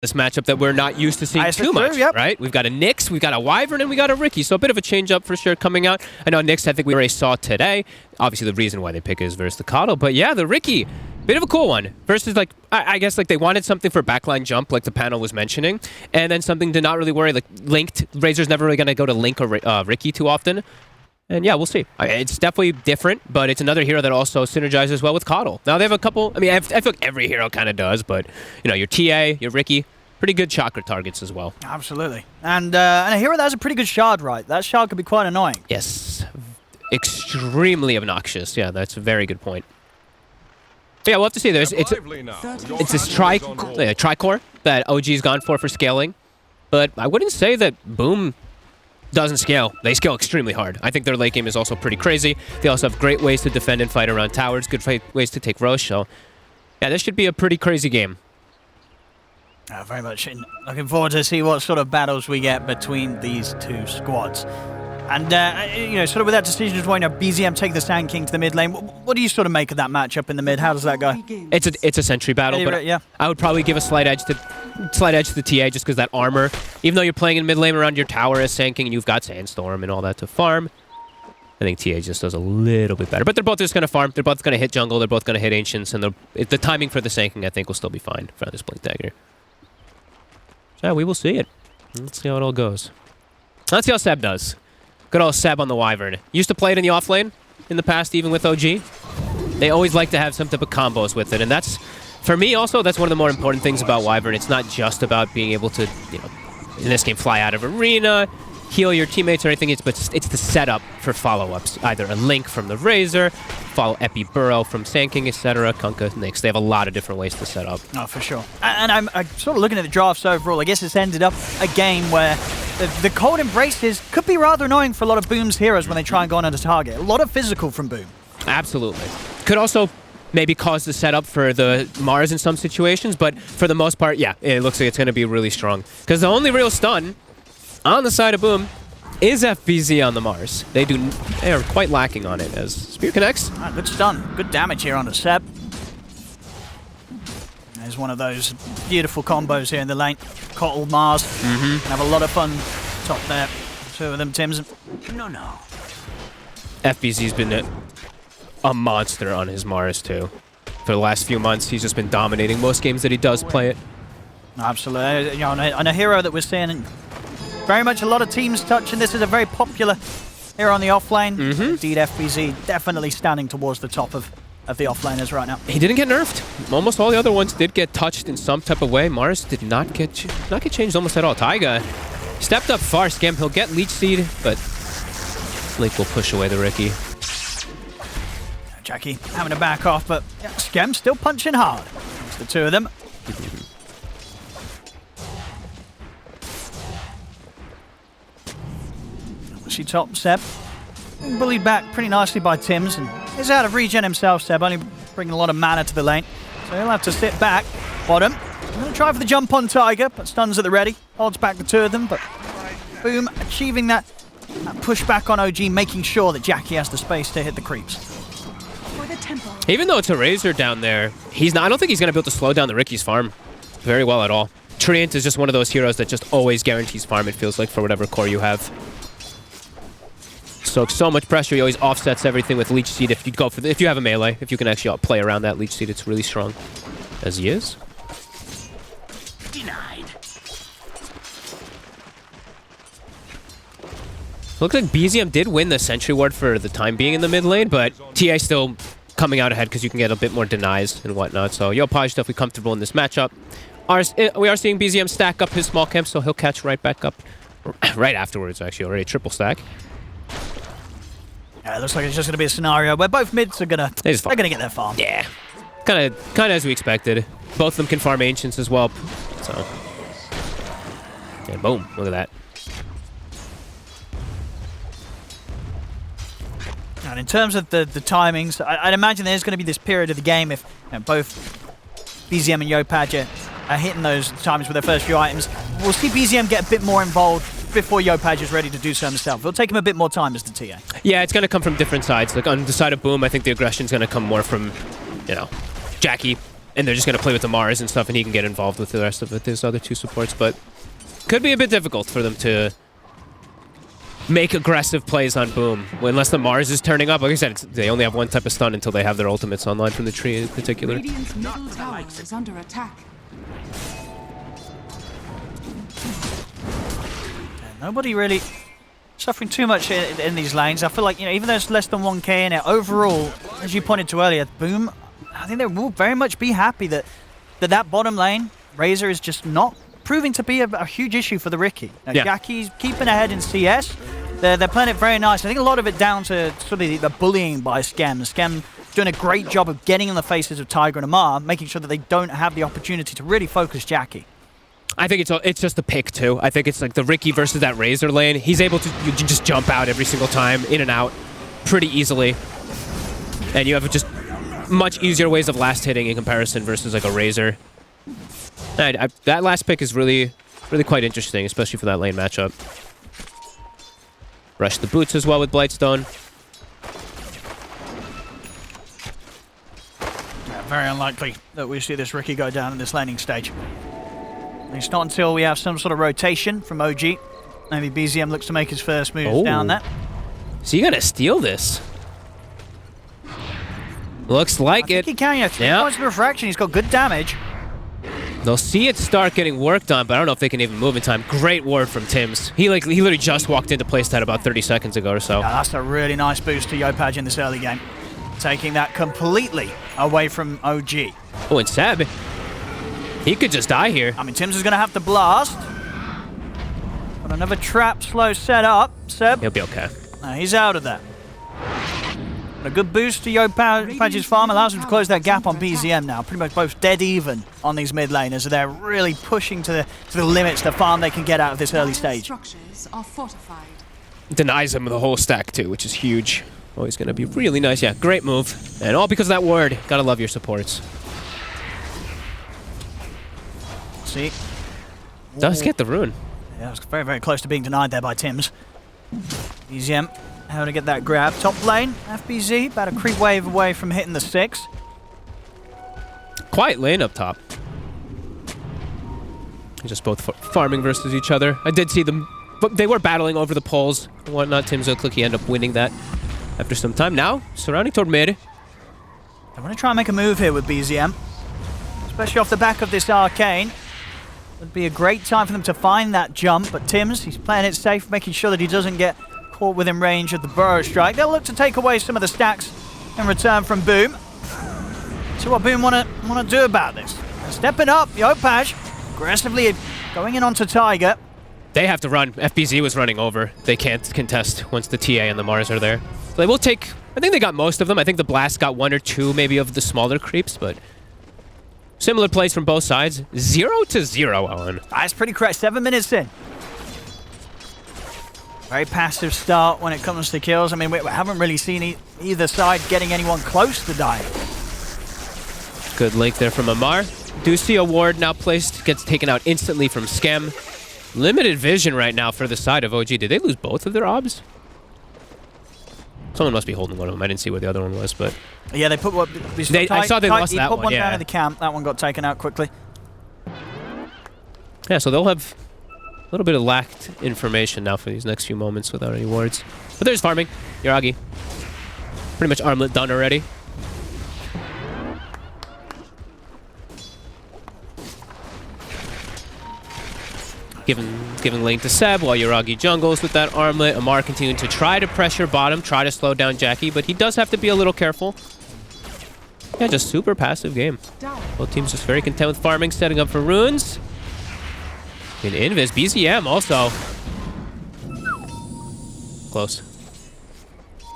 this matchup that we're not used to seeing too much, right? We've got a Nyx, we've got a Wyvern, and we got a Riki, so a bit of a change-up for sure coming out. I know Nyx, I think we already saw today. Obviously, the reason why they pick it is versus the Coddle, but yeah, the Riki, bit of a cool one. Versus, like, I guess, like, they wanted something for backline jump, like the panel was mentioning, and then something to not really worry, like, linked. Razor's never really going to go to Link or Riki too often. And yeah, we'll see. It's definitely different, but it's another hero that also synergizes well with Coddle. Now, they have a couple, I mean, I feel like every hero kind of does, but, you know, your TA, your Riki, pretty good chakra targets as well. Absolutely. And a hero that has a pretty good shard, right? That shard could be quite annoying. Yes. Extremely obnoxious. Yeah, that's a very good point. But yeah, we'll have to see. It's this tricore that OG's gone for scaling. But I wouldn't say that Boom doesn't scale. They scale extremely hard. I think their late game is also pretty crazy. They also have great ways to defend and fight around towers, good ways to take Roche. So yeah, this should be a pretty crazy game. Very much looking forward to see what sort of battles we get between these two squads. And, you know, sort of with that decision as well, you know, BZM take the Sand King to the mid lane. What do you sort of make of that matchup in the mid? How does that go? It's a sentry battle, but yeah. I would probably give a slight edge to the TA just because that armor, even though you're playing in mid lane around your tower as Sand King and you've got Sandstorm and all that to farm, I think TA just does a little bit better. But they're both just going to farm. They're both going to hit jungle. They're both going to hit Ancients. And the timing for the Sand King, I think, will still be fine for this Blink Dagger. So yeah, we will see it. Let's see how it all goes. Let's see how Seb does. Good old Seb on the Wyvern. Used to play it in the offlane in the past, even with OG. They always like to have some type of combos with it, and that's, for me also, that's one of the more important things about Wyvern. It's not just about being able to, you know, in this game, fly out of arena, heal your teammates or anything, but it's the setup for follow-ups. Either a Link from the Razor, follow Epi Burrow from Sand King, etc., Kunkka, Nyx. They have a lot of different ways to set up. Oh, for sure. And I'm sort of looking at the drafts overall. I guess it's ended up a game where the cold embraces could be rather annoying for a lot of Boom's heroes when they try and go on under target. A lot of physical from Boom. Absolutely. Could also maybe cause the setup for the Mars in some situations, but for the most part, yeah, it looks like it's going to be really strong. Because the only real stun on the side of Boom is FBZ on the Mars. They are quite lacking on it as Spear connects. Good stun. Good damage here on the Seb. There's one of those beautiful combos here in the lane. Cottle, Mars. Have a lot of fun top there. Two of them, Tims. No. FBZ's been a monster on his Mars, too. For the last few months, he's just been dominating most games that he does play it. Absolutely. You know, on a hero that we're seeing very much a lot of teams touching. This is a very popular hero on the offlane. Indeed, FBZ definitely standing towards the top of the offlaners right now. He didn't get nerfed. Almost all the other ones did get touched in some type of way. Mars did not get changed almost at all. Taiga stepped up far. Scam, he'll get Leech Seed, but Link will push away the Riki. Jackie having to back off, but yeah, Scam still punching hard. It's the two of them. She top Seb. Bullied back pretty nicely by Tims, and is out of regen himself, Seb, only bringing a lot of mana to the lane. So he'll have to sit back. Bottom. Going to try for the jump on Tiger, but stuns at the ready. Holds back the two of them, but Boom achieving that push back on OG, making sure that Jackie has the space to hit the creeps. Even though it's a Razor down there, I don't think he's going to be able to slow down the Riki's farm very well at all. Treant is just one of those heroes that just always guarantees farm, it feels like, for whatever core you have. So much pressure, he always offsets everything with Leech Seed if you have a melee. If you can actually play around that Leech Seed, it's really strong. As he is. Denied. Looks like BZM did win the Sentry Ward for the time being in the mid lane, but TA still coming out ahead because you can get a bit more denies and whatnot. So Yopaj definitely comfortable in this matchup. We are seeing BZM stack up his small camp, so he'll catch right back up. Right afterwards, actually, already triple stack. Yeah, it looks like it's just going to be a scenario where both mids are they're going to get their farm. Yeah, kind of as we expected. Both of them can farm Ancients as well. So, yeah, boom! Look at that. And in terms of the timings, I'd imagine there's going to be this period of the game if both BZM and Yopaj are hitting those times with their first few items. We'll see BZM get a bit more involved before Yopaj is ready to do so himself. It'll take him a bit more time as the TA. Yeah, it's going to come from different sides. Like on the side of Boom, I think the aggression's going to come more from, you know, Jackie And they're just going to play with the Mars and stuff, and he can get involved with the rest of his other two supports. But could be a bit difficult for them to make aggressive plays on Boom. Unless the Mars is turning up. Like I said, they only have one type of stun until they have their ultimates online from the tree in particular. Radiant's middle tower is under attack. Nobody really suffering too much in these lanes. I feel like, even though there's less than 1k in it, overall, as you pointed to earlier, Boom, I think they will very much be happy that bottom lane, Razor, is just not proving to be a huge issue for the Riki. Jackie's keeping ahead in CS. They're playing it very nice. I think a lot of it down to sort of the bullying by Skem. Skem doing a great job of getting in the faces of Tiger and Amar, making sure that they don't have the opportunity to really focus Jackie. I think it's just a pick too. I think it's like the Riki versus that Razor lane. He's able to just jump out every single time, in and out, pretty easily. And you have just much easier ways of last hitting in comparison versus like a Razor. That last pick is really quite interesting, especially for that lane matchup. Rush the boots as well with Blightstone. Yeah, very unlikely that we see this Riki go down in this laning stage. It's not until we have some sort of rotation from OG. Maybe BZM looks to make his first move down there. So you gotta steal this. Looks like I think he can, yeah. 3 points of refraction. He's got good damage. They'll see it start getting worked on, but I don't know if they can even move in time. Great word from Tims. He literally just walked into playstyle about 30 seconds ago or so. Yeah, that's a really nice boost to Yopaj in this early game. Taking that completely away from OG. Oh, and Seb. He could just die here. I mean, Tims is going to have to blast. But another trap slow set up. Seb. He'll be okay. No, he's out of that. A good boost to Yopaj's farm allows him to close that gap on BZM now. Pretty much both dead even on these mid laners. So they're really pushing to the limits the farm they can get out of this early stage. Structures are fortified. Denies him the whole stack too, which is huge. Oh, he's going to be really nice. Yeah, great move. And all because of that word. Gotta love your supports. See? Does get the rune. Yeah, it was very, very close to being denied there by Tims. BZM, how to get that grab. Top lane, FBZ, about a creep wave away from hitting the 6. Quiet lane up top. Just both farming versus each other. I did see them, but they were battling over the poles and whatnot. Tims looked like he ended up winning that after some time. Now, surrounding toward mid. I want to try and make a move here with BZM, especially off the back of this arcane. Would be a great time for them to find that jump, but Tims, he's playing it safe, making sure that he doesn't get caught within range of the burrow strike. They'll look to take away some of the stacks in return from Boom. So what Boom want to do about this? They're stepping up, Yopaj aggressively going in onto Tiger. They have to run. FBZ was running over. They can't contest once the TA and the Mars are there. So they will take, I think they got most of them. I think the Blast got 1 or 2 maybe of the smaller creeps, but similar plays from both sides. 0-0, Owen. That's pretty correct. 7 minutes in. Very passive start when it comes to kills. I mean, we haven't really seen either side getting anyone close to dying. Good link there from Amar. Do see a ward now placed. Gets taken out instantly from Skem. Limited vision right now for the side of OG. Did they lose both of their obs? Someone must be holding one of them. I didn't see where the other one was, but... Yeah, they put what... I saw they lost that one, He put one down in the camp. That one got taken out quickly. Yeah, so they'll have a little bit of lacked information now for these next few moments without any wards. But there's farming. Yuragi. Pretty much armlet done already. Giving lane to Seb while Yuragi jungles with that armlet. Amar continuing to try to pressure bottom, try to slow down Jackie, but he does have to be a little careful. Yeah, just super passive game. Both teams just very content with farming, setting up for runes. In Invis, BZM also. Close.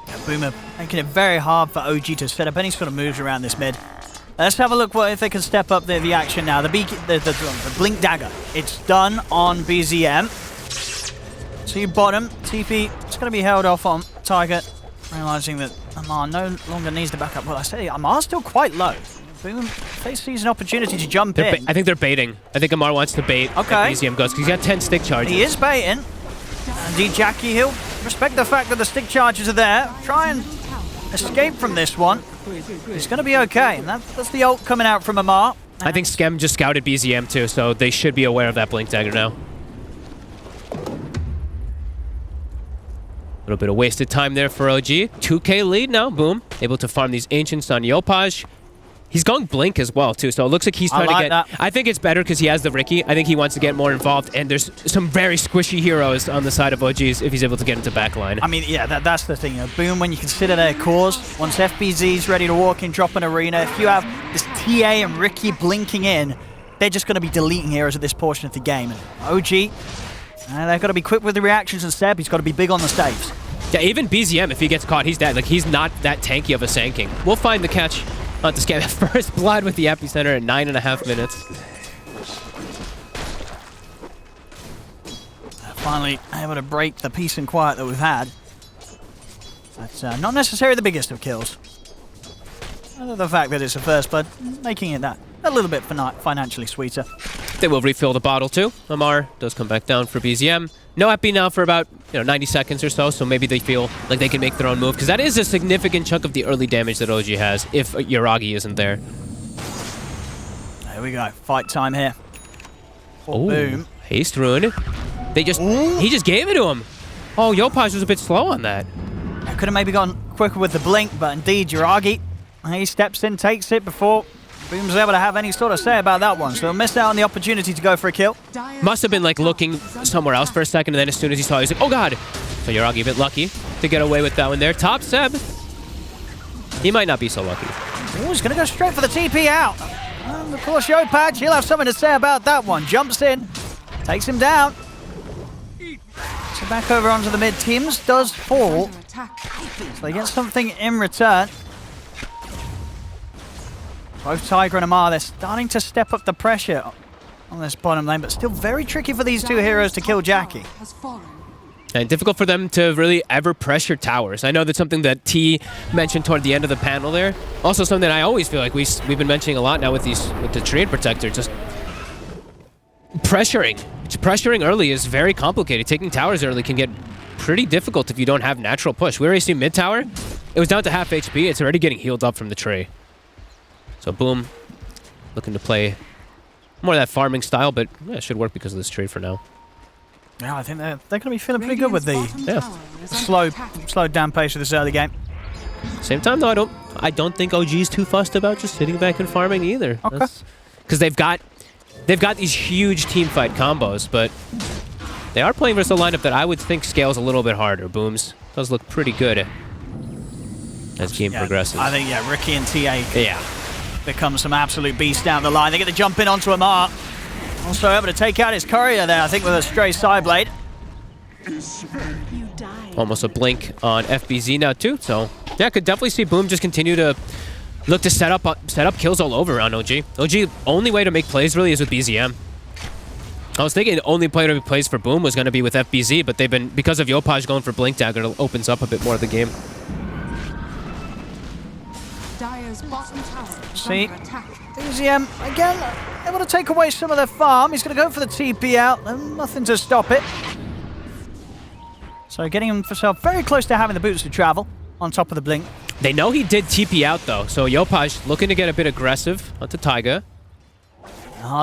Yeah, Boomer making it very hard for OG to set up any sort of moves around this mid. Let's have a look if they can step up the action now. The Blink Dagger. It's done on BZM. So you bottom. TP, it's going to be held off on Tiger, realizing that Amar no longer needs the backup. Well, I say Amar's still quite low. Boom, they sees an opportunity to jump in. I think they're baiting. I think Amar wants to bait. Okay. BZM goes, because he's got 10 stick charges. He is baiting. Indeed, Jackie, he'll respect the fact that the stick charges are there. Try and escape from this one, he's going to be okay. And that's the ult coming out from Amar. I think Skem just scouted BZM too, so they should be aware of that Blink Dagger now. A little bit of wasted time there for OG. 2K lead now, boom. Able to farm these Ancients on Yopaj. He's going Blink as well, too, so it looks like he's trying to get... That. I think it's better because he has the Riki. I think he wants to get more involved, and there's some very squishy heroes on the side of OG's if he's able to get into backline. I mean, yeah, that's the thing. Boom, when you consider their cores, once FBZ's ready to walk in, drop an arena, if you have this TA and Riki blinking in, they're just going to be deleting heroes at this portion of the game. And OG, they've got to be quick with the reactions, and Seb, he's got to be big on the saves. Yeah, even BZM, if he gets caught, he's dead. Like, he's not that tanky of a Sand We'll find the catch on the Scam. First blood with the Epicenter at 9.5 minutes. Finally able to break the peace and quiet that we've had. That's not necessarily the biggest of kills. The fact that it's a first blood, making it that a little bit financially sweeter. They will refill the bottle too. Amar does come back down for BZM. No epi now for about 90 seconds or so maybe they feel like they can make their own move, because that is a significant chunk of the early damage that OG has if Yuragi isn't there. There we go. Fight time here. Oh, boom. Haste rune. He just gave it to him. Oh, Yopaj was a bit slow on that. I could have maybe gone quicker with the blink, but indeed, Yuragi, he steps in, takes it before Boom's able to have any sort of say about that one. So he'll miss out on the opportunity to go for a kill. Must have been like looking somewhere else for a second, and then as soon as he saw it, he's like, oh god. So Yuragi a bit lucky to get away with that one there. Top Seb. He might not be so lucky. Oh, he's going to go straight for the TP out. And of course, Yopaj, he'll have something to say about that one. Jumps in, takes him down. So back over onto the mid. Teams does fall. So they get something in return. Both Tiger and Amar, they're starting to step up the pressure on this bottom lane, but still very tricky for these two heroes to kill Jackie. And difficult for them to really ever pressure towers. I know that's something that T mentioned toward the end of the panel there. Also something I always feel like we've been mentioning a lot now with the Trade Protector, just pressuring. Pressuring early is very complicated. Taking towers early can get pretty difficult if you don't have natural push. We already see mid tower. It was down to half HP. It's already getting healed up from the tree. So Boom, looking to play more of that farming style, but yeah, it should work because of this trade for now. Yeah, I think they're going to be feeling pretty good with the slowed down pace of this early game. Same time though, I don't think OG's too fussed about just sitting back and farming either. Okay. Because they've got these huge team fight combos, but they are playing versus a lineup that I would think scales a little bit harder. Booms does look pretty good as game progresses. I think Riki and TA become some absolute beasts down the line. They get the jump in onto Amar. Also able to take out his courier there, I think, with a stray side blade. Almost a blink on FBZ now too, so yeah, could definitely see Boom just continue to look to set up kills all over on OG. OG, only way to make plays really is with BZM. I was thinking the only play to make plays for Boom was going to be with FBZ, but they've been, because of Yopaj going for Blink Dagger, it opens up a bit more of the game. See, BZM, again, able to take away some of their farm. He's going to go for the TP out, and nothing to stop it. So getting himself very close to having the boots to travel on top of the blink. They know he did TP out, though, so Yopaj looking to get a bit aggressive onto Taiga.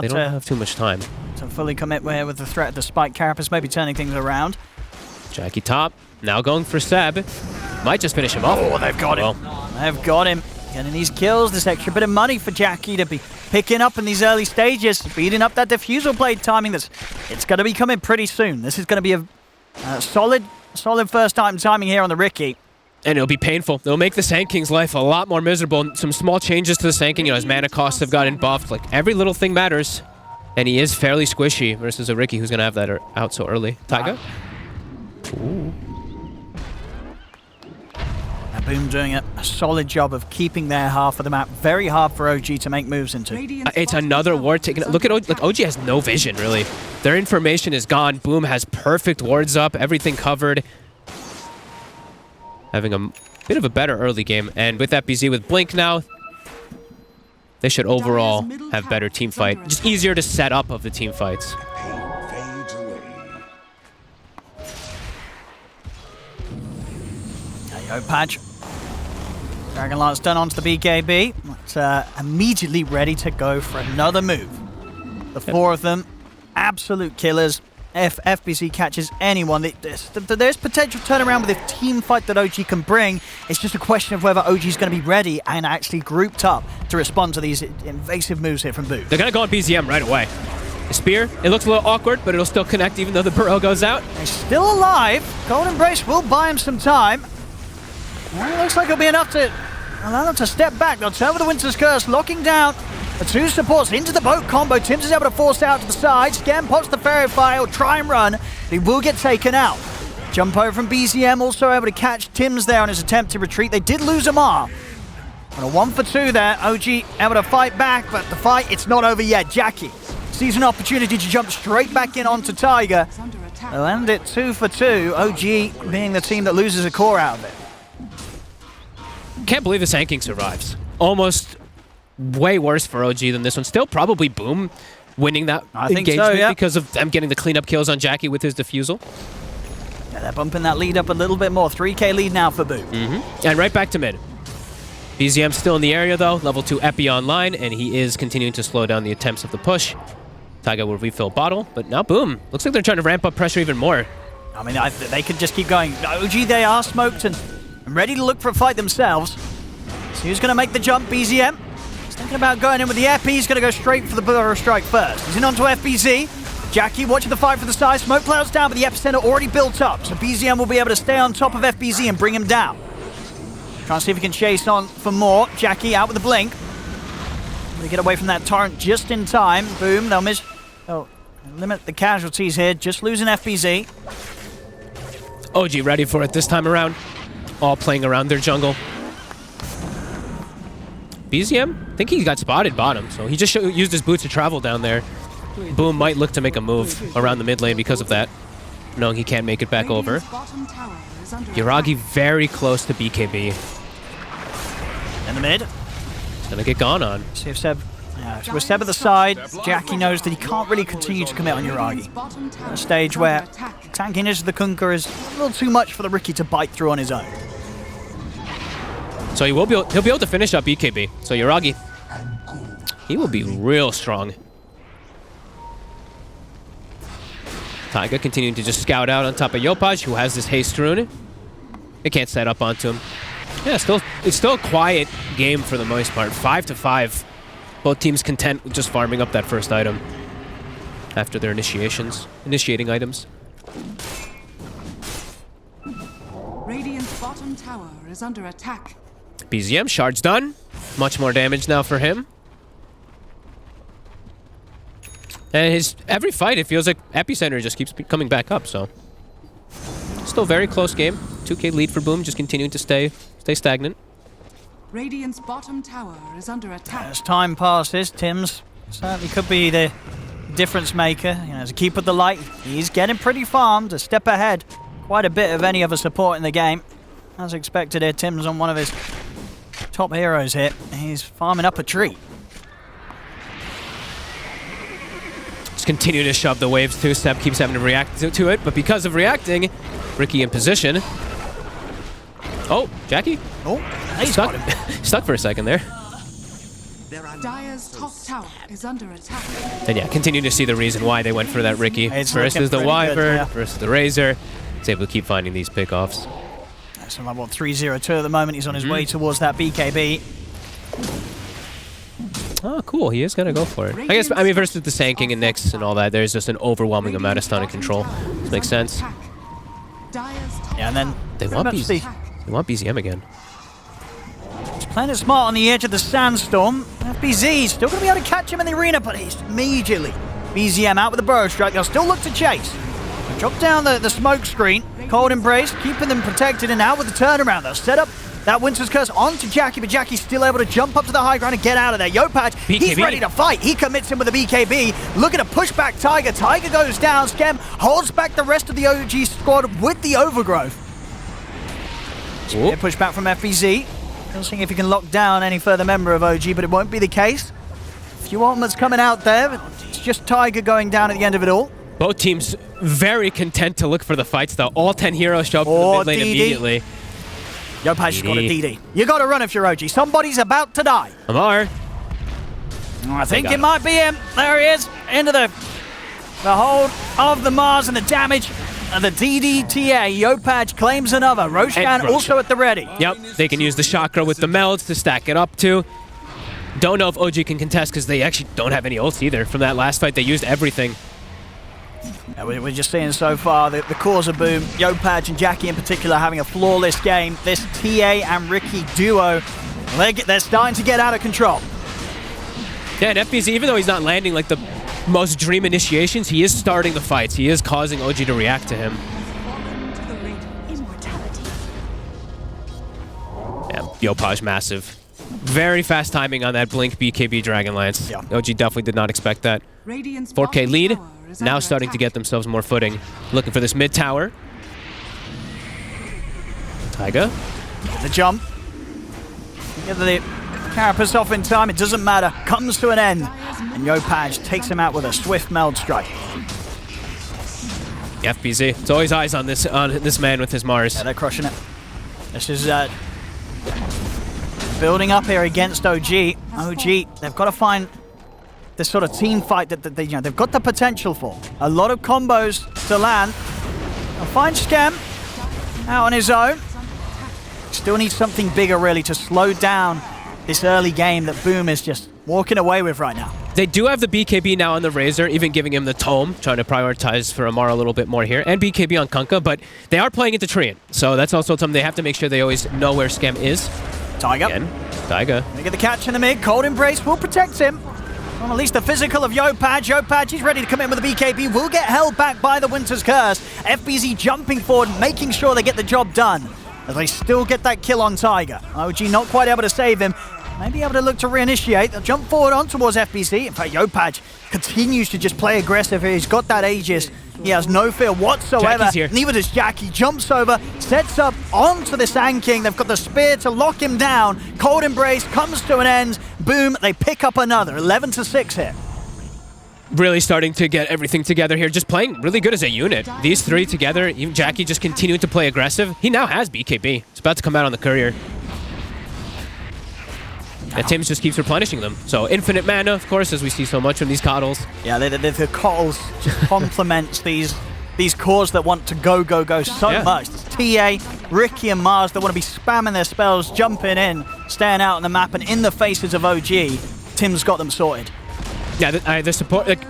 They don't have too much time to fully commit here with the threat of the spike carapace, maybe turning things around. Jackie top, now going for Seb. Might just finish him off. Oh, they've got him. They've got him. Getting these kills, this extra bit of money for Jackie to be picking up in these early stages, speeding up that diffusal blade timing. It's going to be coming pretty soon. This is going to be a solid first time timing here on the Riki. And it'll be painful. It'll make the Sand King's life a lot more miserable. Some small changes to the Sand King, his mana costs have gotten buffed. Like, every little thing matters. And he is fairly squishy versus a Riki who's going to have that out so early. Taiga? Ooh. Boom doing a solid job of keeping their half of the map very hard for OG to make moves into. It's another ward taken. Look at OG. Like, OG has no vision, really. Their information is gone. Boom has perfect wards up, everything covered. Having a bit of a better early game. And with FBZ with Blink now, they should overall have better team fight. Just easier to set up of the team fights. There you go, Patch. Dragon Lance done onto the BKB. But, immediately ready to go for another move. The four of them, absolute killers. If FBC catches anyone, there's potential turnaround with the team fight that OG can bring. It's just a question of whether OG is going to be ready and actually grouped up to respond to these invasive moves here from Boo. They're going to go on BZM right away. The spear, it looks a little awkward, but it'll still connect even though the burrow goes out. He's still alive. Cold Embrace will buy him some time. Well, it looks like it'll be enough to allow them to step back. They'll turn with the Winter's Curse, locking down the two supports into the boat combo. Tims is able to force out to the side. Scam pops the Fairy Fire. He'll try and run, but he will get taken out. Jump over from BZM, also able to catch Tims there on his attempt to retreat. They did lose Amar. On a 1 for 2 there, OG able to fight back, but the fight, it's not over yet. Jackie sees an opportunity to jump straight back in onto Tiger. They'll end it 2 for 2. OG being the team that loses a core out of it. Can't believe the Sanking survives. Almost way worse for OG than this one. Still probably Boom winning that engagement because of them getting the cleanup kills on Jackie with his defusal. Yeah, they're bumping that lead up a little bit more. 3K lead now for Boom. And right back to mid. BZM still in the area though. Level 2 Epi online, and he is continuing to slow down the attempts of the push. Taiga will refill bottle, but now Boom. Looks like they're trying to ramp up pressure even more. I mean, they could just keep going. OG, they are smoked and ready to look for a fight themselves. So who's going to make the jump? BZM. He's thinking about going in with the Epi. He's going to go straight for the Burrow Strike first. He's in onto FBZ. Jackie watching the fight for the side. Smoke clouds down, but the epicenter already built up. So BZM will be able to stay on top of FBZ and bring him down. Trying to see if he can chase on for more. Jackie out with the blink. Going to get away from that torrent just in time. Boom, they'll miss. Oh, limit the casualties here. Just losing FBZ. OG ready for it this time around. All playing around their jungle. BZM, I think he got spotted bottom, so he just used his boots to travel down there. Boom might look to make a move around the mid lane because of that, knowing he can't make it back over. Yuragi very close to BKB. In the mid. He's gonna get gone on. See if Seb... Yeah, with Seb at the side, Jackie knows that he can't really continue to commit on Yuragi. At a stage where tanking into the Kunkka is a little too much for the Riki to bite through on his own. So he'll be able to finish up BKB. So Yuragi, he will be real strong. Taiga continuing to just scout out on top of Yopaj, who has this haste rune. They can't set up onto him. Yeah, it's still a quiet game for the most part. 5 to 5. Both teams content with just farming up that first item after their initiating items. Radiant's bottom tower is under attack. BZM, shards done. Much more damage now for him. And every fight, it feels like Epicenter just keeps coming back up, so. Still very close game. 2K lead for Boom, just continuing to stay stagnant. Radiant's bottom tower is under attack. As time passes, Tims certainly could be the difference maker. You know, as a keeper of the light, he's getting pretty farmed, a step ahead. Quite a bit of any other support in the game. As expected here, Tims on one of his top heroes here. He's farming up a tree. Just continue to shove the waves too. Step keeps having to react to it, but because of reacting, Riki in position. Oh, Jackie. Oh, he's stuck for a second there. Dire's top tower is under attack. And yeah, continue to see the reason why they went for that Riki. Versus the Wyvern, versus the Razor. He's able to keep finding these pickoffs. So level 302 at the moment. He's on his way towards that BKB. Oh, cool. He is going to go for it. I mean, versus the Sanking and Nyx and all that, there's just an overwhelming amount of stun and control. This makes sense. Yeah, and then they want BZM again. He's playing it smart on the edge of the sandstorm. FBZ still going to be able to catch him in the arena, but he's immediately BZM out with the Burrow Strike. They'll still look to chase. Drop down the smoke screen. Cold Embrace, keeping them protected, and now with the turnaround, they'll set up that Winter's Curse onto Jackie, but Jackie's still able to jump up to the high ground and get out of there. Yopaj, he's ready to fight. He commits him with a BKB. Looking to push back Tiger. Tiger goes down. Skem holds back the rest of the OG squad with the Overgrowth. Push back from FBZ. Still seeing if he can lock down any further member of OG, but it won't be the case. A few ultimates coming out there, but it's just Tiger going down at the end of it all. Both teams very content to look for the fights, though. All 10 heroes show up to the mid lane immediately. Yopaj got a DD. You got to run if you're OG. Somebody's about to die. Amar. I think it might be him. There he is. Into the hold of the Mars and the damage. And the DDTA, Yopaj claims another. Roshan also at the ready. Yep, they can use the chakra with the melds to stack it up too. Don't know if OG can contest because they actually don't have any ults either. From that last fight, they used everything. Yeah, we're just seeing so far the cause of Boom, Yopaj and Jackie in particular having a flawless game. This TA and Ricky duo, they're starting to get out of control. Yeah, and FBZ, even though he's not landing like the most dream initiations, he is starting the fights. He is causing OG to react to him. Yeah, Yopaj massive. Very fast timing on that Blink BKB Dragonlance. Yeah. OG definitely did not expect that. 4K lead, now starting to get themselves more footing. Looking for this mid tower. Taiga. The jump. Get the carapace off in time, it doesn't matter. Comes to an end. And Yopaj takes him out with a swift meld strike. FBZ. It's always eyes on this man with his Mars. Yeah, they're crushing it. This is building up here against OG. OG, they've got to find this sort of team fight that they, they've got the potential for. A lot of combos to land. They'll find Scam out on his own. Still needs something bigger really to slow down this early game that Boom is just walking away with right now. They do have the BKB now on the Razor, even giving him the Tome, trying to prioritize for Amar a little bit more here, and BKB on Kunkka, but they are playing into Treant, so that's also something they have to make sure they always know where Scam is. Taiga. Again, Taiga. They get the catch in the mid. Cold Embrace will protect him. Well, at least the physical of Yopaj. Yopaj, he's ready to come in with the BKB. Will get held back by the Winter's Curse. FBZ jumping forward, making sure they get the job done. As they still get that kill on Taiga. OG not quite able to save him. Maybe able to look to reinitiate. They'll jump forward on towards FBZ. In fact, Yopaj continues to just play aggressive here. He's got that Aegis. He has no fear whatsoever. Neither does Jackie. Jumps over, sets up onto the Sand King. They've got the spear to lock him down. Cold Embrace comes to an end. Boom, they pick up another. 11-6 here. Really starting to get everything together here. Just playing really good as a unit. These three together, even Jackie just continuing to play aggressive. He now has BKB. It's about to come out on the courier. And Tim's just keeps replenishing them. So infinite mana, of course, as we see so much from these Cottles. Yeah, the Cottles just complements these cores that want to go so much. It's TA, Ricky and Mars that want to be spamming their spells, jumping in, staying out on the map, and in the faces of OG, Tim's got them sorted. Yeah, the support, like,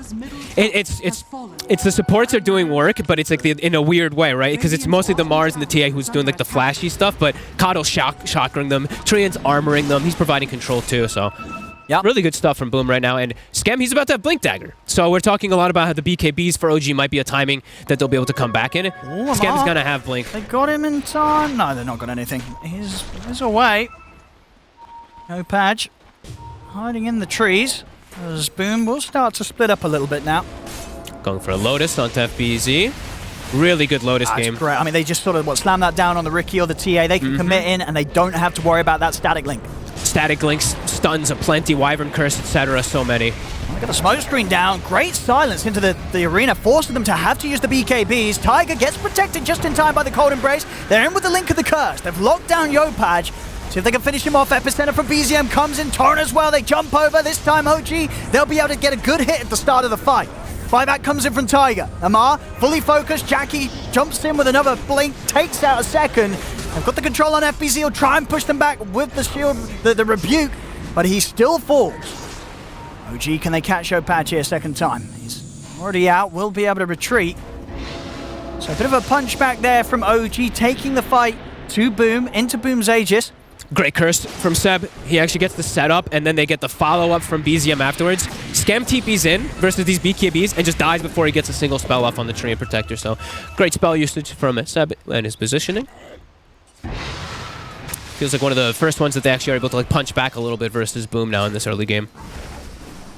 it's the supports are doing work, but it's like in a weird way, right? Because it's mostly the Mars and the TA who's doing like the flashy stuff, but Cottle's shockering them, Treant's armoring them, he's providing control too, so yep. Really good stuff from Boom right now. And Scam, he's about to have Blink Dagger. So we're talking a lot about how the BKBs for OG might be a timing that they'll be able to come back in. Scam's gonna have Blink. They got him in time. No, they're not got anything. He's away. Yopaj hiding in the trees. As Boom will start to split up a little bit now. Going for a Lotus onto FBZ. Really good Lotus game. Great. I mean, they just sort of slam that down on the Ricky or the TA. They can commit in, and they don't have to worry about that static link. Static links, stuns aplenty, Wyvern Curse, etc. So many. They got the smoke screen down. Great silence into the arena, forcing them to have to use the BKBs. Taiga gets protected just in time by the Cold Embrace. They're in with the Link of the Curse. They've locked down Yopaj. See if they can finish him off. Epicenter from BZM comes in. Torrent as well. They jump over. This time OG, they'll be able to get a good hit at the start of the fight. Buyback comes in from Taiga. Amar, fully focused. Jackie jumps in with another blink, takes out a second. They've got the control on FBZ. He'll try and push them back with the shield, the rebuke, but he still falls. OG, can they catch Yopaj here a second time? He's already out, will be able to retreat. So a bit of a punch back there from OG, taking the fight to Boom, into Boom's Aegis. Great curse from Seb. He actually gets the setup, and then they get the follow-up from BZM afterwards. Scam TP's in versus these BKBs and just dies before he gets a single spell off on the Treant Protector. So great spell usage from Seb and his positioning. Feels like one of the first ones that they actually are able to punch back a little bit versus Boom now in this early game.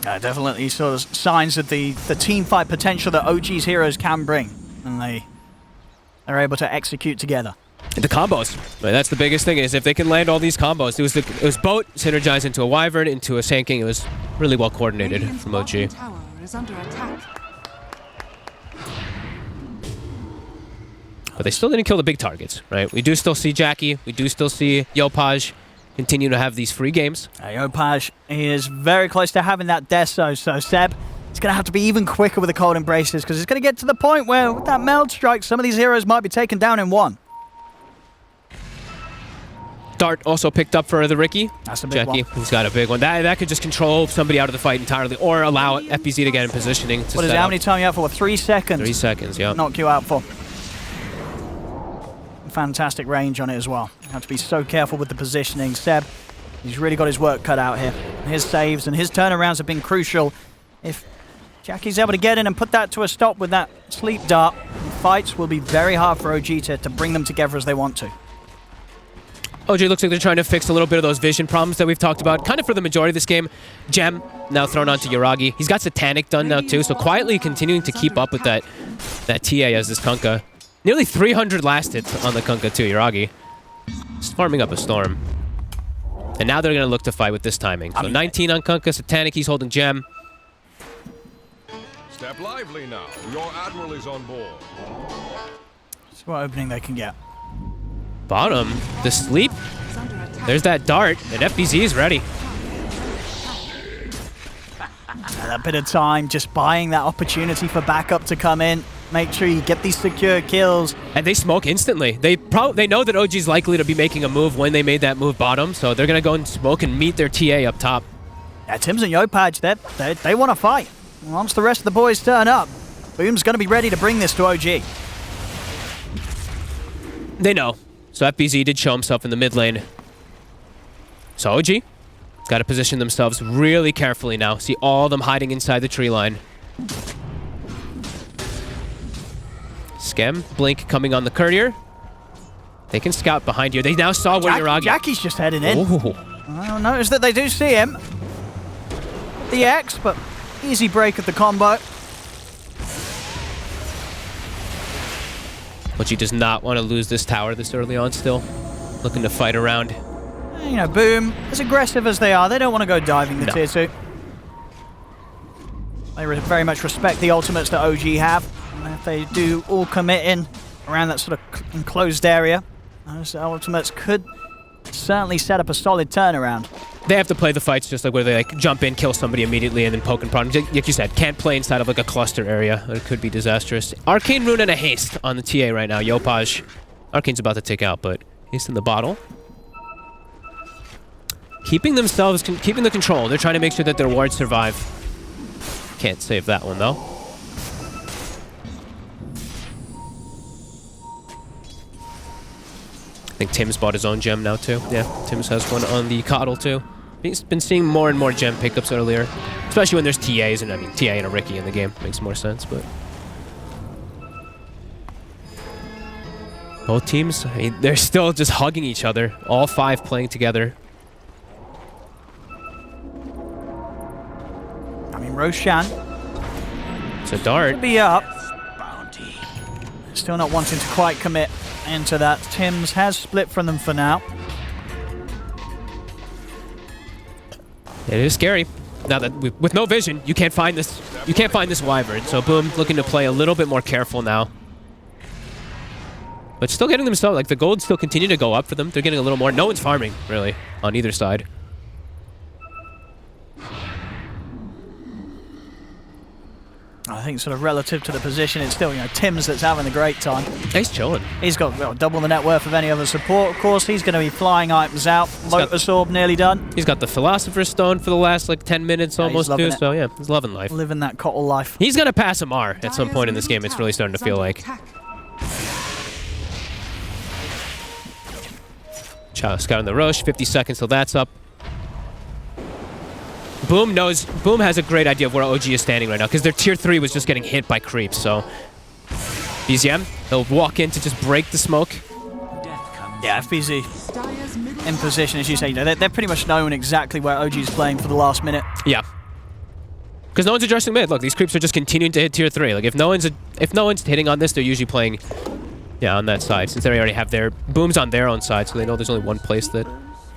Definitely sort of signs of the team fight potential that OG's heroes can bring, and they're able to execute together. The combos. That's the biggest thing, is if they can land all these combos. It was Boat synergized into a Wyvern, into a Sand King. It was really well coordinated from OG. Tower is under attack. But they still didn't kill the big targets, right? We do still see Jackie. We do still see Yopaj continue to have these free games. Yopaj is very close to having that death, so Seb, it's going to have to be even quicker with the cold embraces because it's going to get to the point where with that meld strike, some of these heroes might be taken down in one. Dart also picked up for the Ricky. That's a big Jackie, one. He's got a big one. That could just control somebody out of the fight entirely or allow FBZ to get in positioning. What is it? How many time you out for? 3 seconds? 3 seconds, yeah. Knock you out for. Fantastic range on it as well. You have to be so careful with the positioning. Seb, he's really got his work cut out here. His saves and his turnarounds have been crucial. If Jackie's able to get in and put that to a stop with that sleep dart, fights will be very hard for OG to bring them together as they want to. OG looks like they're trying to fix a little bit of those vision problems that we've talked about, kind of for the majority of this game. Gem now thrown onto Yuragi. He's got Satanic done now too, so quietly continuing to keep up with that TA as this Kunkka. Nearly 300 last hits on the Kunkka too, Yuragi. Just farming up a Storm. And now they're going to look to fight with this timing. So 19 on Kunkka, Satanic, he's holding Gem. Step lively now. Your Admiral is on board. See what opening they can get. Bottom, the sleep. There's that dart, and FBZ is ready. That bit of time, just buying that opportunity for backup to come in. Make sure you get these secure kills. And they smoke instantly. They know that OG's likely to be making a move when they made that move bottom, so they're going to go and smoke and meet their TA up top. Yeah, Tims and Yopaj, they want to fight. Once the rest of the boys turn up, Boom's going to be ready to bring this to OG. They know. So FBZ did show himself in the mid lane. So OG got to position themselves really carefully now. See all of them hiding inside the tree line. Skem, Blink coming on the courier. They can scout behind you. They now saw where Yuragi... Jackie's just heading in. Ooh. I'll notice that they do see him. The X, but easy break of the combo. But she does not want to lose this tower this early on still. Looking to fight around. You know, Boom, as aggressive as they are, they don't want to go diving the tier 2. They very much respect the ultimates that OG have. And if they do all commit in around that sort of enclosed area, those ultimates could certainly set up a solid turnaround. They have to play the fights just like where they like jump in, kill somebody immediately, and then poke and prod. Like you said, can't play inside of like a cluster area. It could be disastrous. Arcane Rune and a haste on the TA right now. Yopaj. Arcane's about to take out, but haste in the bottle. Keeping the control. They're trying to make sure that their wards survive. Can't save that one though. I think Tim's bought his own gem now too. Yeah, Tim's has one on the Coddle too. He's been seeing more and more gem pickups earlier, especially when there's TAs, and I mean TA and a Ricky in the game makes more sense. But both teams, I mean, they're still just hugging each other. All 5 playing together. I mean, Roshan. It's a dart. Could be up. Still not wanting to quite commit into that. Tims has split from them for now. It is scary. Now that with no vision, you can't find this. You can't find this wyvern. So Boom looking to play a little bit more careful now. But still getting themselves, like the gold still continue to go up for them. They're getting a little more. No one's farming really on either side. I think sort of relative to the position, it's still, you know, Tims that's having a great time. He's chilling. He's got double the net worth of any other support, of course. He's going to be flying items out. Lotus Orb nearly done. He's got the Philosopher's Stone for the last like 10 minutes almost too, so yeah, he's loving life. Living that Cottle life. He's going to pass Amar at some point in this game, it's really starting to feel like. Chow scouting the Roche, 50 seconds till that's up. Boom has a great idea of where OG is standing right now, because their tier 3 was just getting hit by creeps, so BZM, they'll walk in to just break the smoke. Yeah, FBZ in position, as you say. You know, they're pretty much knowing exactly where OG is playing for the last minute. Yeah. Because no one's addressing mid. Look, these creeps are just continuing to hit tier 3. Like if no one's hitting on this, they're usually playing on that side, since they already have their Boom's on their own side, so they know there's only one place that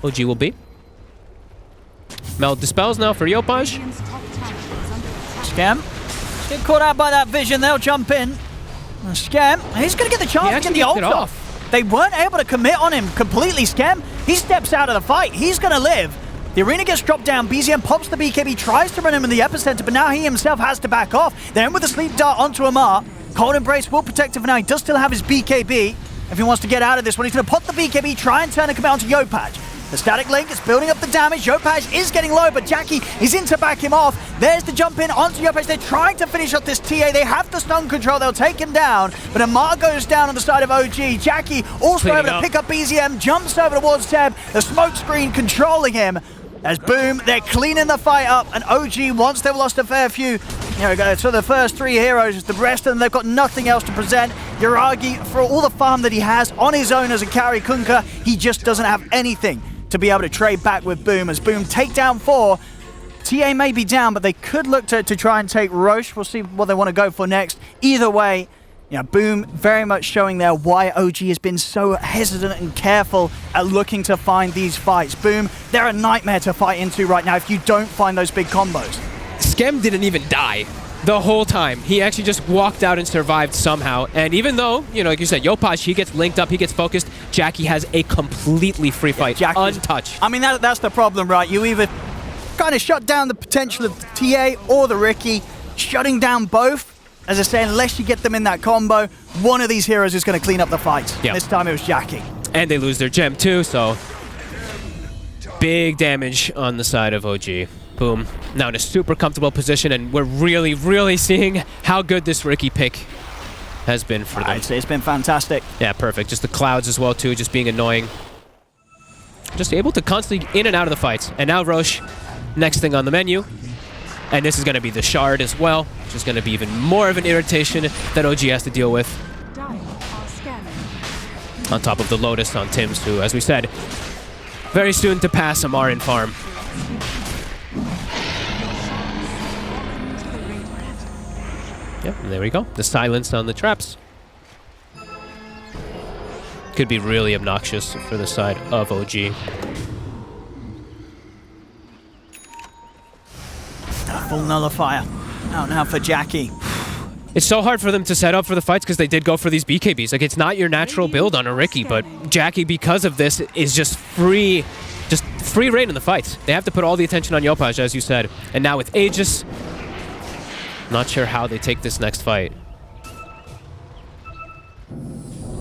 OG will be. Meld dispels now for Yopaj. Scam. Get caught out by that vision, they'll jump in. Skem, he's going to get the chance to get the ult off. They weren't able to commit on him completely. Skem, he steps out of the fight. He's going to live. The arena gets dropped down. BZM pops the BKB, tries to run him in the epicenter, but now he himself has to back off. They're in with the sleep dart onto Amar. Cold Embrace will protect him for now. He does still have his BKB. If he wants to get out of this one, he's going to put the BKB, try and turn and come out onto Yopaj. The static link is building up the damage. Yopaj is getting low, but Jackie is in to back him off. There's the jump in onto Yopaj. They're trying to finish up this TA. They have the stun control. They'll take him down, but Amar goes down on the side of OG. Jackie also able to pick up BZM, jumps over towards Seb. The smoke screen controlling him. As Boom, they're cleaning the fight up, and OG, once they've lost a fair few, there we go, so the first 3 heroes, the rest of them, they've got nothing else to present. Yuragi, for all the farm that he has on his own as a carry Kunkka, he just doesn't have anything to be able to trade back with Boom. As Boom take down 4, TA may be down, but they could look to try and take Roche. We'll see what they want to go for next. Either way, you know, Boom very much showing there why OG has been so hesitant and careful at looking to find these fights. Boom, they're a nightmare to fight into right now if you don't find those big combos. Skem didn't even die the whole time. He actually just walked out and survived somehow. And even though, you know, like you said, Yopaj, he gets linked up, he gets focused, Jackie has a completely free fight, untouched. I mean, that's the problem, right? You either kind of shut down the potential of the TA or the Riki. Shutting down both, as I say, unless you get them in that combo, one of these heroes is going to clean up the fight. Yep. This time it was Jackie. And they lose their gem too, so big damage on the side of OG. Boom. Now in a super comfortable position, and we're really, really seeing how good this Riki pick has been for them. I'd say it's been fantastic. Yeah, perfect. Just the clouds as well too, just being annoying. Just able to constantly in and out of the fights. And now Roche, next thing on the menu. And this is going to be the Shard as well, which is going to be even more of an irritation that OG has to deal with. On top of the Lotus on Tims, who, as we said, very soon to pass Amar in farm. Yep, and there we go. The silence on the traps. Could be really obnoxious for the side of OG. Full nullifier out now for Jackie. It's so hard for them to set up for the fights because they did go for these BKBs. Like, it's not your natural build on a Riki, but Jackie, because of this, is just free reign in the fights. They have to put all the attention on Yopaj, as you said. And now with Aegis, not sure how they take this next fight.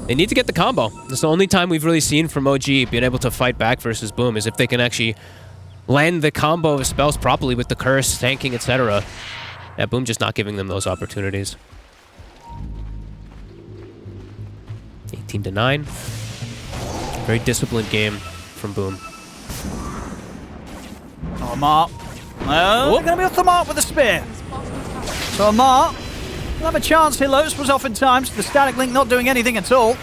They need to get the combo. That's the only time we've really seen from OG being able to fight back versus Boom, is if they can actually land the combo of spells properly with the curse, tanking, etc. Yeah, Boom just not giving them those opportunities. 18-9. Very disciplined game from Boom. Oh, Amar. Well, they're going to be off the mark with the spear. So Amar will have a chance here. Lotus was oftentimes. The static link not doing anything at all.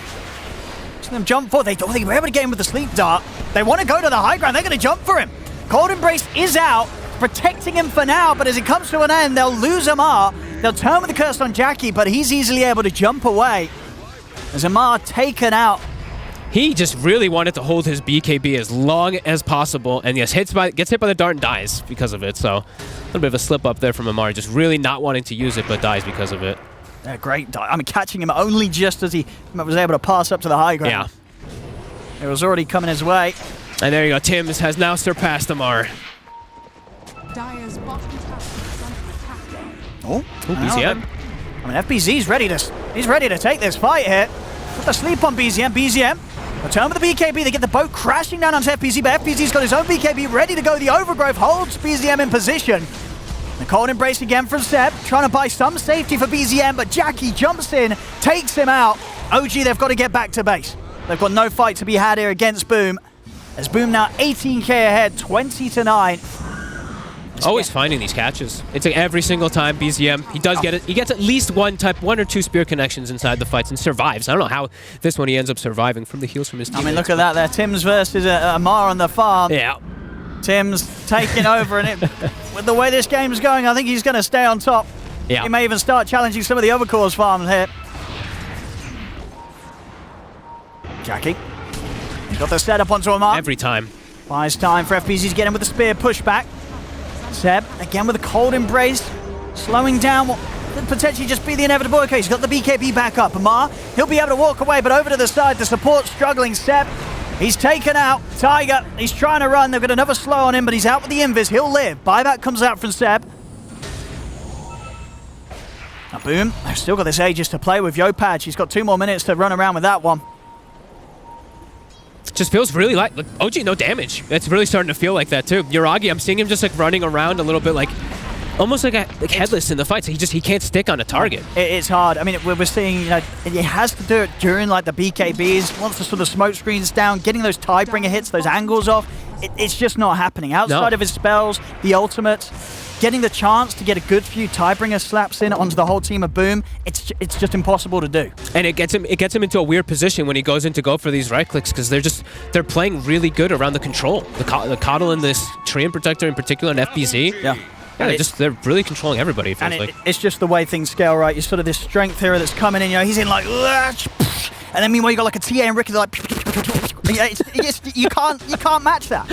So them jump for. They were able to get him with the sleep dart. They want to go to the high ground. They're going to jump for him. Cold Embrace is out, protecting him for now, but as it comes to an end, they'll lose Amar. They'll turn with the curse on Jackie, but he's easily able to jump away. As Amar taken out. He just really wanted to hold his BKB as long as possible, and yes, gets hit by the dart and dies because of it, so a little bit of a slip up there from Amar, just really not wanting to use it, but dies because of it. Yeah, great. I mean, catching him only just as he was able to pass up to the high ground. Yeah. It was already coming his way. And there you go, Tims has now surpassed Amar. Oh, BZM. I mean, FBZ's ready to take this fight here. Put the sleep on BZM. BZM, return with the BKB. They get the boat crashing down onto FBZ, but FBZ's got his own BKB ready to go. The overgrowth holds BZM in position. The Cold Embrace again from Seb, trying to buy some safety for BZM, but Jackie jumps in, takes him out. OG, they've got to get back to base. They've got no fight to be had here against Boom. As Boom now 18k ahead, 20-9. Always finding these catches. It's like every single time BZM, he does get it. He gets at least one or two spear connections inside the fights and survives. I don't know how this one he ends up surviving from the heals from his teammates. I mean, look at that there. Tims versus Amar on the farm. Yeah. Tims taking over, and with the way this game's going, I think he's going to stay on top. Yeah. He may even start challenging some of the other cores farms here. Jackie. Got the setup onto Amar. Every time. Buys time for FBZ to get him with the spear pushback. Seb, again with a Cold Embrace. Slowing down what could potentially just be the inevitable. Okay, he's got the BKB back up. Amar, he'll be able to walk away, but over to the side, the support struggling. Seb, he's taken out. Tiger, he's trying to run. They've got another slow on him, but he's out with the invis. He'll live. Buyback comes out from Seb. Now, boom. They've still got this Aegis to play with. Yopaj, he's got 2 more minutes to run around with that one. Just feels really like OG, no damage. It's really starting to feel like that too. Yuragi, I'm seeing him just like running around a little bit like, almost like headless in the fight. So he can't stick on a target. It's hard. I mean, we're seeing, you know, he has to do it during like the BKBs. Once the sort of smoke screen's down, getting those Tidebringer hits, those angles off, it's just not happening. Outside of his spells, the ultimates, getting the chance to get a good few Tidebringer slaps in onto the whole team of Boom, it's just impossible to do. And it gets him into a weird position when he goes in to go for these right clicks, because they're playing really good around the control. The Coddle and this Treant Protector in particular and FBZ. Yeah. Yeah, they're really controlling everybody, it feels like. It's just the way things scale, right? You're sort of this strength hero that's coming in, you know, he's in like, and then meanwhile you got like a TA and Ricky, they're like, you can't match that.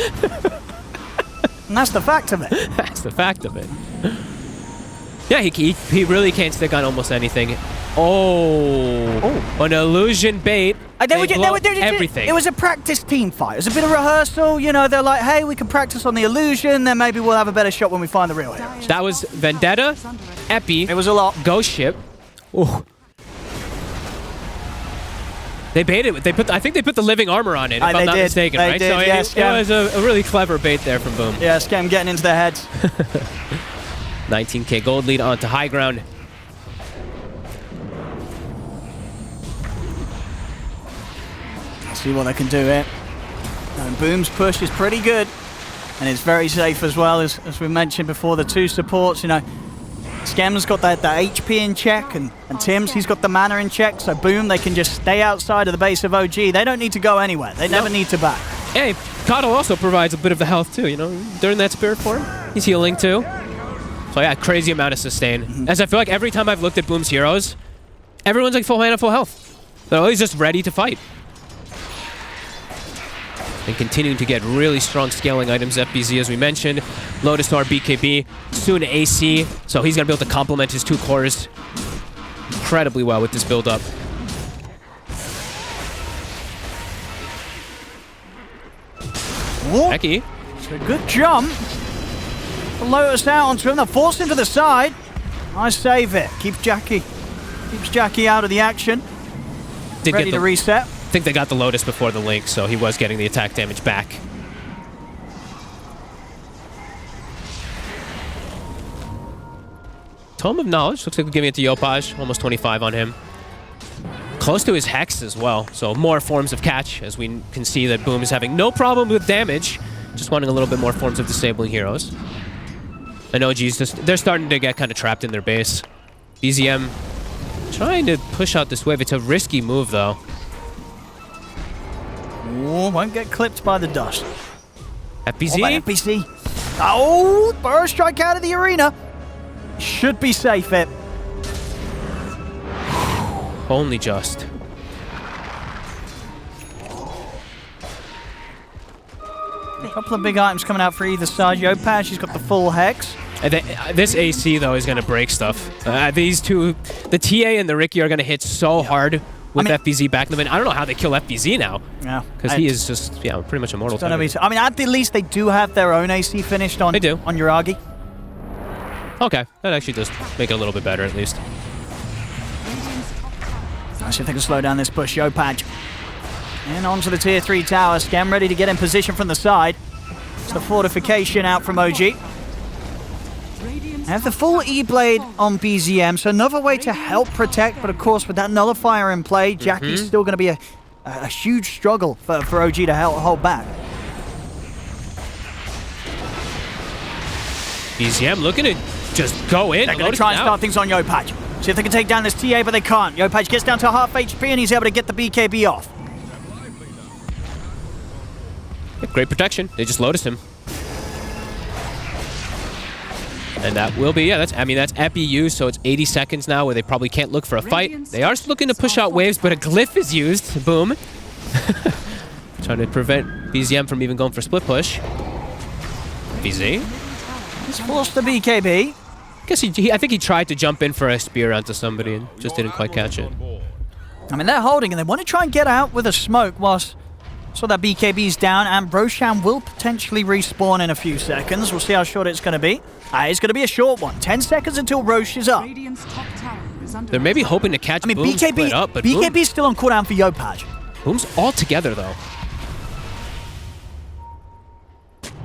And that's the fact of it. That's the fact of it. Yeah, he really can't stick on almost anything. An illusion bait. They blow everything. It was a practice team fight. It was a bit of rehearsal. You know, they're like, hey, we can practice on the illusion, then maybe we'll have a better shot when we find the real heroes. That was Vendetta, Epi. It was a lot. Ghost Ship. Ooh. They baited it. I think they put the living armor on it, if I'm not mistaken, right? Did, so yes, it was a really clever bait there from Boom. Yeah, Scam getting into their heads. 19k gold lead onto high ground. Let's see what they can do here. And Boom's push is pretty good. And it's very safe as well, as we mentioned before, the 2 supports, you know. Skem's got that HP in check, and Tim's, he's got the mana in check, so Boom, they can just stay outside of the base of OG. They don't need to go anywhere. They never need to back. Hey, Coddle also provides a bit of the health too, you know, during that spirit form. He's healing too. So yeah, crazy amount of sustain. As I feel like every time I've looked at Boom's heroes, everyone's like full mana, full health. They're always just ready to fight. And continuing to get really strong scaling items. FBZ, as we mentioned. Lotus Star, BKB, soon AC. So he's going to be able to complement his 2 cores incredibly well with this build-up. Becky. It's a good jump. Lotus out onto him. They'll force him to the side. Nice save it. Keeps Jackie out of the action. Ready to reset. I think they got the Lotus before the Link, so he was getting the attack damage back. Tome of Knowledge. Looks like we're giving it to Yopaj. Almost 25 on him. Close to his Hex as well, so more forms of catch, as we can see that Boom is having no problem with damage. Just wanting a little bit more forms of disabling heroes. And OG's they're starting to get kind of trapped in their base. BZM trying to push out this wave. It's a risky move, though. Ooh, won't get clipped by the dust. FBZ? FBZ. Oh, Burrow strike out of the arena. Should be safe, it. Only just. A couple of big items coming out for either side. Yopaj, she's got the full Hex. This AC, though, is going to break stuff. These two, the TA and the Ricky, are going to hit so hard with FBZ back in the mid. I don't know how they kill FBZ now. Yeah. Because he is just, pretty much immortal. I mean, at the least, they do have their own AC finished on, they do. On Yuragi. Okay. That actually does make it a little bit better, at least. Let's see if they can slow down this push. Yopaj. And onto the tier 3 tower. Scam ready to get in position from the side. It's the fortification out from OG. They have the full E-Blade on BZM, so another way to help protect, but of course with that nullifier in play, Jackie's still going to be a huge struggle for OG to hold back. BZM looking to just go in. They're going to try and start things on Yopaj. See if they can take down this TA, but they can't. Yopaj gets down to half HP and he's able to get the BKB off. Great protection. They just Lotus him. And that will be, that's Epi used, so it's 80 seconds now where they probably can't look for a fight. They are looking to push out waves, but a glyph is used. Boom. Trying to prevent BZM from even going for split push. BZ. He's forced the BKB. guess I think he tried to jump in for a spear onto somebody and just didn't quite catch it. I mean, they're holding and they want to try and get out with a smoke whilst so that BKB's down, and Roshan will potentially respawn in a few seconds. We'll see how short it's going to be. It's going to be a short one. 10 seconds until Roche is up. They're maybe hoping to catch Boom split up, but BKB's still on cooldown for Yopaj. Boom's all together, though.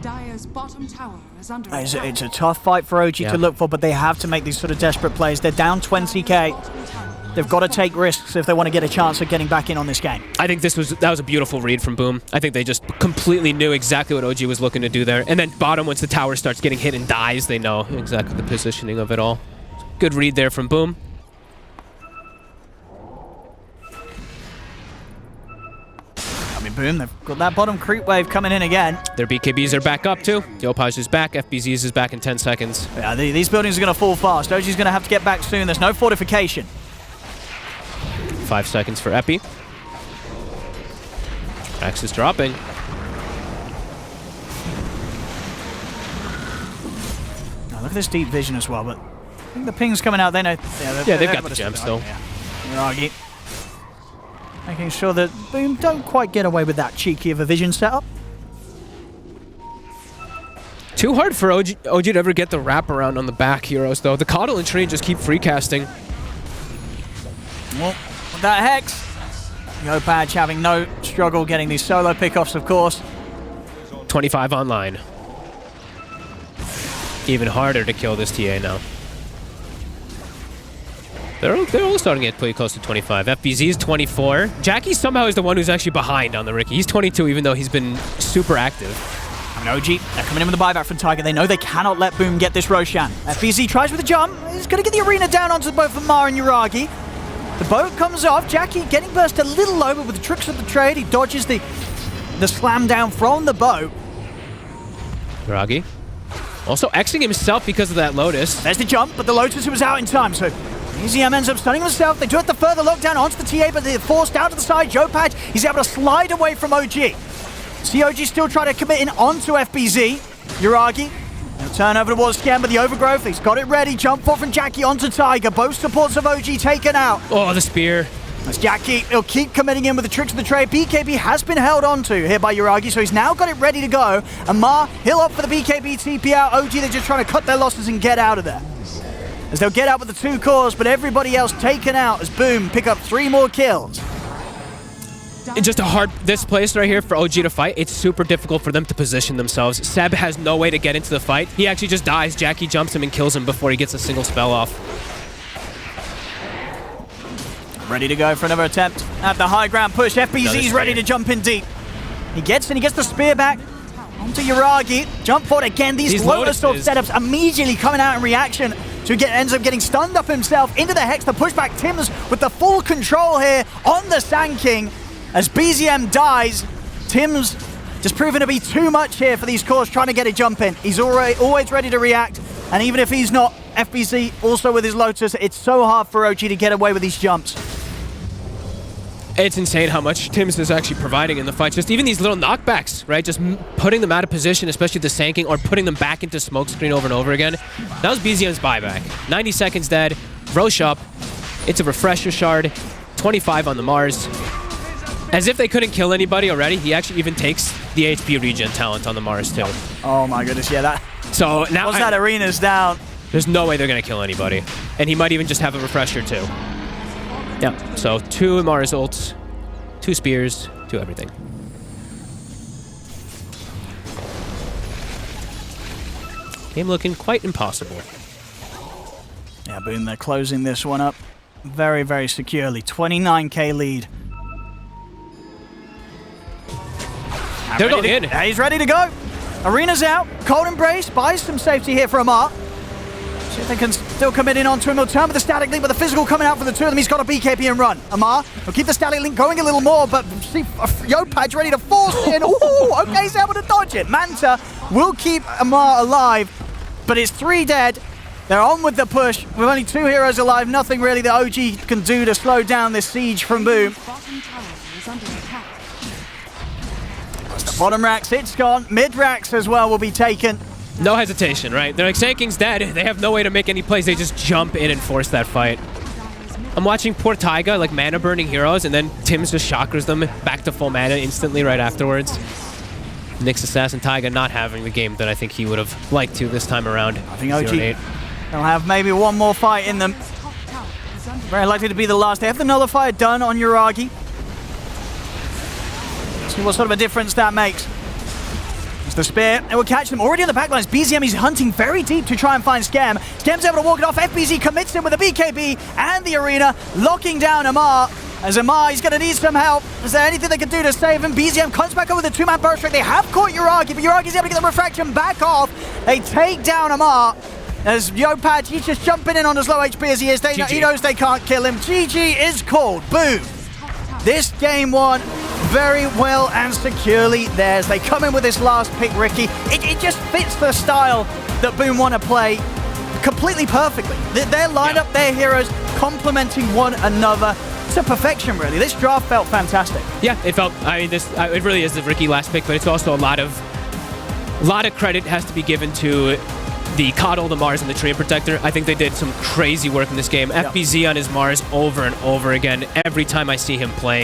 Dire's bottom tower is under It's a tough fight for OG to look for, but they have to make these sort of desperate plays. They're down 20k. They've got to take risks if they want to get a chance of getting back in on this game. I think that was a beautiful read from Boom. I think they just completely knew exactly what OG was looking to do there. And then bottom, once the tower starts getting hit and dies, they know exactly the positioning of it all. Good read there from Boom. Boom, they've got that bottom creep wave coming in again. Their BKBs are back up too. Yopaj is back, FBZs is back in 10 seconds. Yeah, these buildings are going to fall fast. OG's going to have to get back soon. There's no fortification. 5 seconds for Epi. Axe is dropping. Oh, look at this deep vision as well, but I think the ping's coming out. They know. Yeah, they've got the gem still. Miragi. Making sure that Boom don't quite get away with that cheeky of a vision setup. Too hard for OG to ever get the wraparound on the back heroes, though. The Coddle and Tree just keep free casting. Well, with that Hex, Yopaj having no struggle getting these solo pickoffs, of course. 25 online. Even harder to kill this TA now. They're all starting to get pretty close to 25. FBZ is 24. Jackie somehow is the one who's actually behind on the Ricky. He's 22, even though he's been super active. I mean, OG, they're coming in with the buyback from Tiger. They know they cannot let Boom get this Roshan. FBZ tries with a jump. He's going to get the arena down onto both of Mar and Yuragi. The boat comes off. Jackie getting burst a little low, but with the tricks of the trade, he dodges the slam down from the boat. Yuragi also Xing himself because of that Lotus. There's the jump, but the Lotus was out in time, so EZM ends up stunning himself. They do have the further lockdown onto the TA, but they're forced out to the side. Yopaj, he's able to slide away from OG. COG still trying to commit in onto FBZ. Yuragi, he'll turn over towards Scan, but the overgrowth, he's got it ready. Jump forward from Jackie onto Tiger. Both supports of OG taken out. Oh, the spear. As Jackie, he'll keep committing in with the tricks of the trade. BKB has been held onto here by Yuragi, so he's now got it ready to go. And Mar, he'll opt for the BKB TP out. OG, they're just trying to cut their losses and get out of there. As they'll get out with the 2 cores, but everybody else taken out as Boom pick up 3 more kills. It's just this place right here for OG to fight, it's super difficult for them to position themselves. Seb has no way to get into the fight. He actually just dies. Jackie jumps him and kills him before he gets a single spell off. Ready to go for another attempt at the high ground push. FBZ's ready to jump in deep. He gets the spear back onto Yuragi. Jump forward again. These Lotus sort of setups immediately coming out in reaction. So he ends up getting stunned up himself into the Hex. The pushback, Tim's with the full control here on the Sand King. As BZM dies, Tim's just proven to be too much here for these cores trying to get a jump in. He's always ready to react. And even if he's not, FBZ also with his Lotus, it's so hard for OG to get away with these jumps. It's insane how much Tim's is actually providing in the fight. Just even these little knockbacks, right? Just putting them out of position, especially the Sanking, or putting them back into smokescreen over and over again. That was BZM's buyback. 90 seconds dead. Roche up. It's a refresher shard. 25 on the Mars. As if they couldn't kill anybody already, he actually even takes the HP regen talent on the Mars too. Oh my goodness, yeah, that. So now once that arena's down, there's no way they're gonna kill anybody, and he might even just have a refresher too. Yeah. So 2 Mars ults, 2 spears, 2 everything. Game looking quite impossible. Yeah, Boom, they're closing this one up very, very securely. 29k lead. They're going in. Yeah, he's ready to go. Arena's out. Cold Embrace buys some safety here for Amar. See if they can still commit in onto him. He'll turn with the static link, but the physical coming out for the 2 of them. He's got a BKB and run. Amar will keep the static link going a little more, but see Yopaj ready to force in. Ooh, okay, he's able to dodge it. Manta will keep Amar alive, but it's 3 dead. They're on with the push. With only 2 heroes alive, nothing really that OG can do to slow down this siege from Boom. The bottom racks, it's gone. Mid racks as well will be taken. No hesitation, right? They're like, Sanking's dead. They have no way to make any plays. They just jump in and force that fight. I'm watching poor Taiga, like, mana burning heroes, and then Tim's just chakras them back to full mana instantly right afterwards. Nyx Assassin Taiga not having the game that I think he would have liked to this time around. I think OG they'll have maybe one more fight in them. Very likely to be the last. They have the Nullifier done on Yuragi. See what sort of a difference that makes. It's the spear. It will catch them already on the backlines. BZM is hunting very deep to try and find Scam. Scam's able to walk it off. FBZ commits him with a BKB and the arena, locking down Amar. As Amar, he's going to need some help. Is there anything they can do to save him? BZM comes back over with a two-man burst strike. They have caught Yuragi, but Yuragi's able to get the refraction back off. They take down Amar. As Yopad, he's just jumping in on as low HP as he is. He knows they can't kill him. GG is called. Boom. This game won very well and securely theirs. They come in with this last pick, Ricky. It just fits the style that Boom want to play completely perfectly. Their lineup, their heroes complementing one another to perfection, really. This draft felt fantastic. Yeah, it felt, I mean, this it really is the Ricky last pick, but it's also a lot of credit has to be given to the Coddle, the Mars, and the Treant Protector. I think they did some crazy work in this game. FBZ on his Mars over and over again. Every time I see him playing,